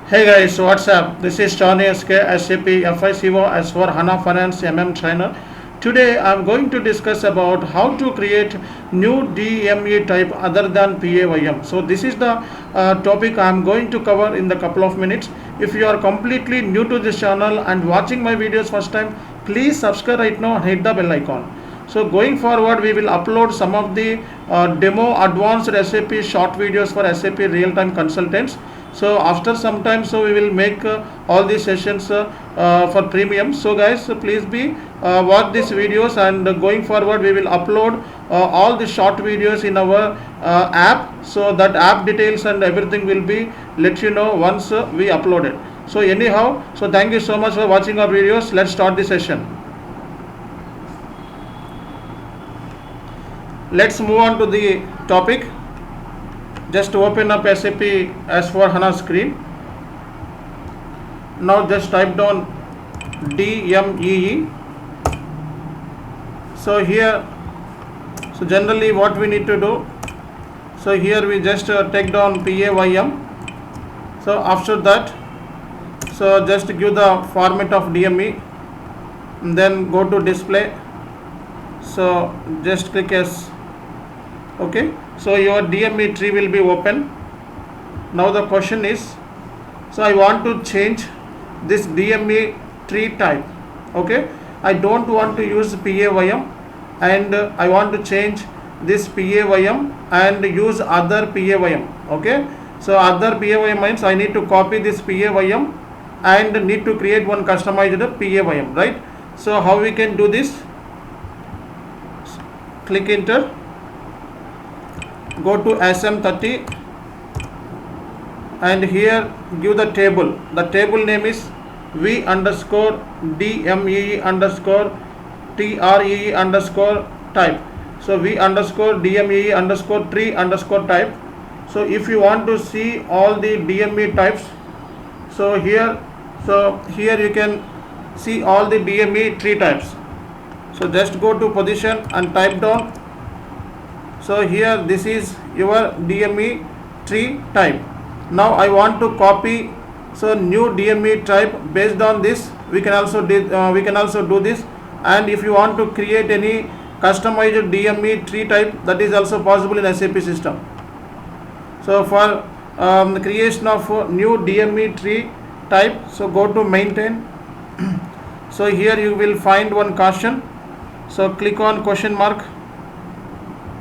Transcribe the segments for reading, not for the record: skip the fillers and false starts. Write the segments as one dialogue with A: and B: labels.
A: Hey guys, what's up? This is Chanu SAP FICO S4HANA Finance Trainer. Today I'm going to discuss about how to create new DME type other than PAYM. So this is the topic I'm going to cover in the couple of minutes. If you are completely new to this channel and watching my videos first time, please subscribe right now and hit the bell icon. So going forward, we will upload some of the demo advanced SAP short videos for SAP real-time consultants. So after some time, so we will make all these sessions for premium. So guys, please be watch these videos, and going forward we will upload all the short videos in our app. So that app details and everything will be let you know once we upload it. So anyhow, so thank you so much for watching our videos. Let's start the session. Let's move on to the topic. Just open up SAP S4HANA screen. Now just type down DME. So here, so generally what we need to do, so here we just take down PAYM. So after that, so just give the format of DME, and then go to display. So just click yes. Okay, so your DME tree will be open. Now the question is, so I want to change this DME tree type. Okay, I don't want to use PAYM, and I want to change this PAYM and use other PAYM. Okay, so other PAYM means I need to copy this PAYM and need to create one customized PAYM, right? So how we can do this? Click enter. Go to SM30 and here give the table. The table name is V underscore DME underscore TRE underscore type. So V underscore DME underscore tree underscore type. So if you want to see all the DME types, so here you can see all the DME tree types. So just go to position and type down. So here this is your DME tree type. Now I want to copy so new DME type. Based on this we can also do this, and if you want to create any customized DME tree type, that is also possible in SAP system. So for the creation of new DME tree type, so go to maintain. So here you will find one caution. So click on question mark.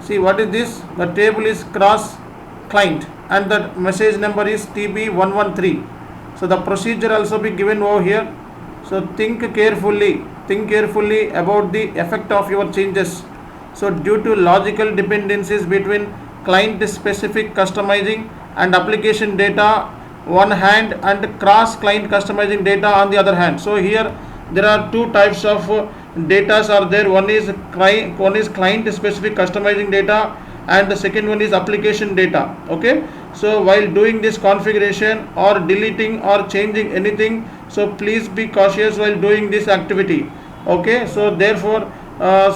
A: See what is this? The table is cross client and the message number is TB113. So the procedure also be given over here. So think carefully about the effect of your changes. So due to logical dependencies between client specific customizing and application data one hand and cross client customizing data on the other hand. So here there are two types of datas are there. One is client specific customizing data, and the second one is application data. Okay, so while doing this configuration or deleting or changing anything, so please be cautious while doing this activity. Okay, so therefore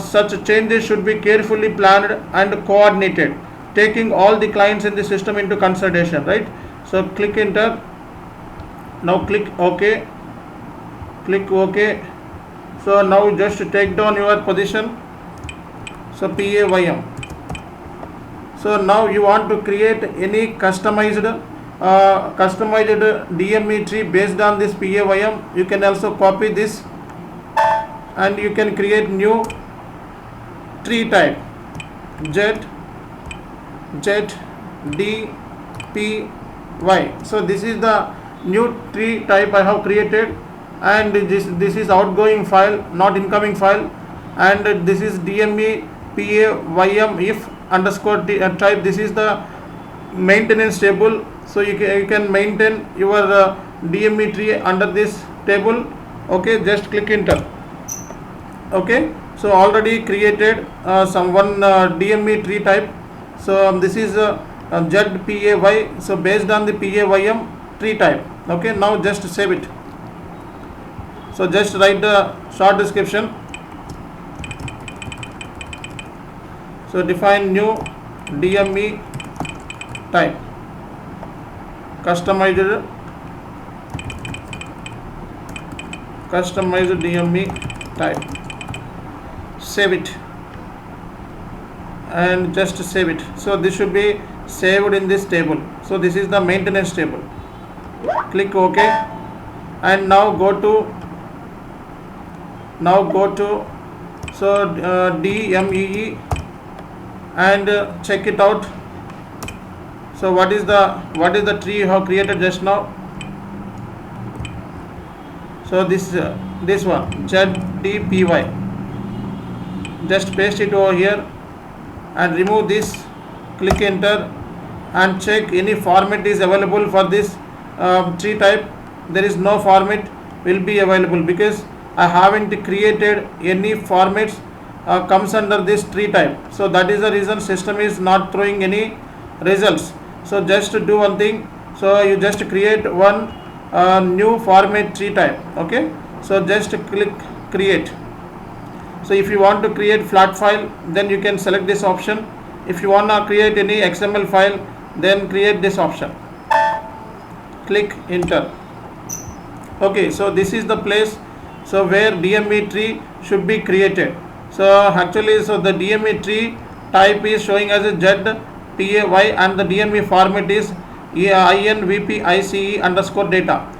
A: such changes should be carefully planned and coordinated, taking all the clients in the system into consideration, right? So click enter. Now click OK. Click OK. So now just take down your position. So PAYM. So now you want to create any customized DME tree based on this PAYM. You can also copy this and you can create new tree type ZDPY. So this is the new tree type I have created, and this is outgoing file, not incoming file, and this is DME PAYM if underscore type. This is the maintenance table. So you can maintain your DME tree under this table. Okay, just click enter. Okay, so already created one DME tree type. So this is ZPAY. So based on the PAYM tree type. Okay, now just save it. So just write the short description. So define new DME type, customized customize DME type. Save it and just save it. So this should be saved in this table. So this is the maintenance table. Click OK, and now go to DME and check it out. So what is the tree you have created just now? So this one ZDPY. Just paste it over here and remove this. Click enter and check any format is available for this tree type. There is no format will be available because I haven't created any formats comes under this tree type. So that is the reason system is not throwing any results. So just do one thing. So you just create one new format tree type. Okay, so just click create. So if you want to create flat file, then you can select this option. If you want to create any XML file, then create this option. Click enter. Okay, so this is the place so where DME tree should be created. So actually, so the DME tree type is showing as a ZPAY and the DME format is INVPICE_data.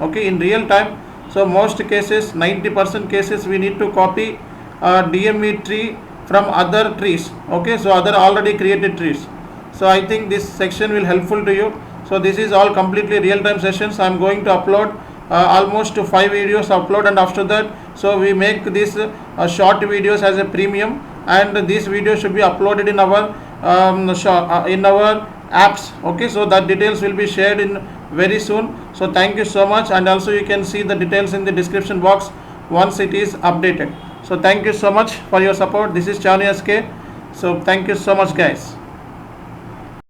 A: Okay, in real time, so most cases, 90% cases, we need to copy DME tree from other trees. Okay, so other already created trees. So I think this section will helpful to you. So this is all completely real-time sessions. I am going to upload almost 5 videos upload, and after that, so we make this short videos as a premium, and this video should be uploaded in our apps. Okay, so that details will be shared in very soon. So thank you so much, and also you can see the details in the description box once it is updated. So thank you so much for your support. This is Chanu SK. So thank you so much, guys.